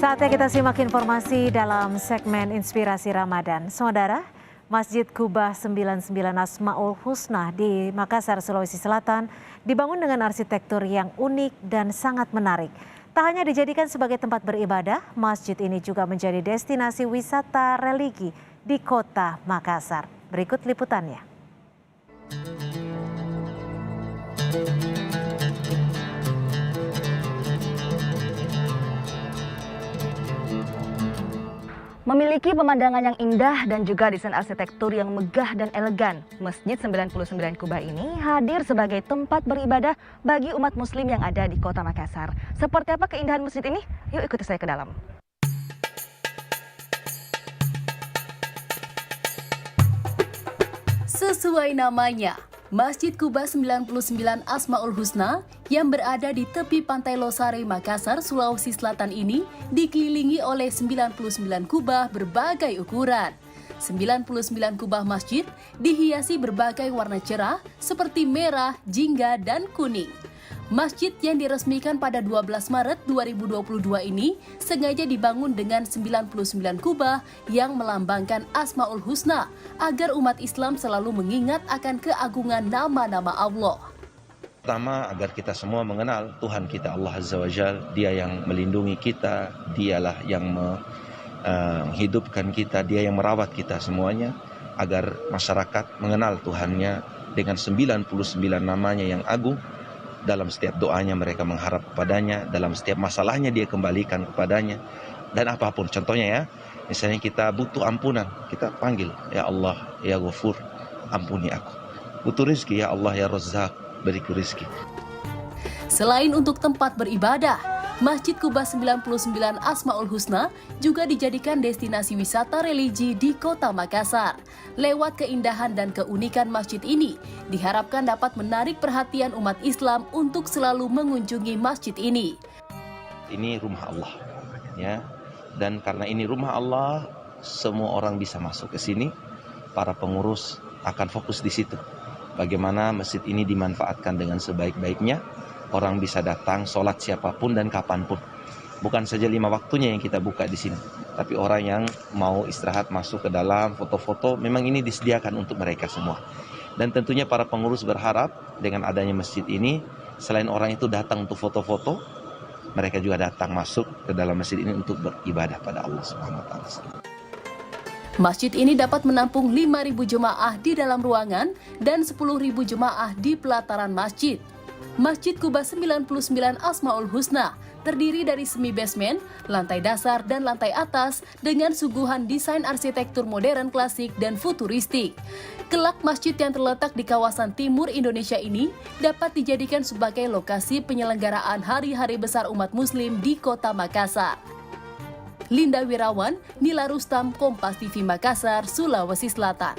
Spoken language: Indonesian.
Saatnya kita simak informasi dalam segmen Inspirasi Ramadan. Saudara, Masjid Kubah 99 Asmaul Husna di Makassar, Sulawesi Selatan dibangun dengan arsitektur yang unik dan sangat menarik. Tak hanya dijadikan sebagai tempat beribadah, masjid ini juga menjadi destinasi wisata religi di kota Makassar. Berikut liputannya. Memiliki pemandangan yang indah dan juga desain arsitektur yang megah dan elegan, Masjid 99 Kubah ini hadir sebagai tempat beribadah bagi umat muslim yang ada di kota Makassar. Seperti apa keindahan masjid ini? Yuk ikuti saya ke dalam. Sesuai namanya, Masjid Kubah 99 Asmaul Husna yang berada di tepi pantai Losari, Makassar, Sulawesi Selatan ini dikelilingi oleh 99 kubah berbagai ukuran. 99 kubah masjid dihiasi berbagai warna cerah seperti merah, jingga, dan kuning. Masjid yang diresmikan pada 12 Maret 2022 ini sengaja dibangun dengan 99 kubah yang melambangkan Asmaul Husna agar umat Islam selalu mengingat akan keagungan nama-nama Allah. Pertama, agar kita semua mengenal Tuhan kita Allah Azza wa Jalla, Dia yang melindungi kita, Dialah yang menghidupkan kita, Dia yang merawat kita semuanya, agar masyarakat mengenal Tuhannya dengan 99 namanya yang agung. Dalam setiap doanya mereka mengharap kepadanya, dalam setiap masalahnya dia kembalikan kepadanya. Dan apapun, contohnya ya, misalnya kita butuh ampunan, kita panggil, ya Allah, ya Ghafur, ampuni aku. Butuh rizki, ya Allah, ya Razzaq, beriku rizki. Selain untuk tempat beribadah, Masjid Kubah 99 Asmaul Husna juga dijadikan destinasi wisata religi di kota Makassar. Lewat keindahan dan keunikan masjid ini, diharapkan dapat menarik perhatian umat Islam untuk selalu mengunjungi masjid ini. Ini rumah Allah, ya. Dan karena ini rumah Allah, semua orang bisa masuk ke sini. Para pengurus akan fokus di situ. Bagaimana masjid ini dimanfaatkan dengan sebaik-baiknya. Orang bisa datang, sholat siapapun dan kapanpun. Bukan saja 5 waktunya yang kita buka di sini, tapi orang yang mau istirahat masuk ke dalam, foto-foto, memang ini disediakan untuk mereka semua. Dan tentunya para pengurus berharap dengan adanya masjid ini, selain orang itu datang untuk foto-foto, mereka juga datang masuk ke dalam masjid ini untuk beribadah pada Allah Subhanahu wa Ta'ala. Masjid ini dapat menampung 5.000 jemaah di dalam ruangan dan 10.000 jemaah di pelataran masjid. Masjid Kubah 99 Asmaul Husna terdiri dari semi basement, lantai dasar, dan lantai atas dengan suguhan desain arsitektur modern klasik dan futuristik. Kelak masjid yang terletak di kawasan timur Indonesia ini dapat dijadikan sebagai lokasi penyelenggaraan hari-hari besar umat muslim di kota Makassar. Linda Wirawan, Nila Rustam, Kompas TV Makassar, Sulawesi Selatan.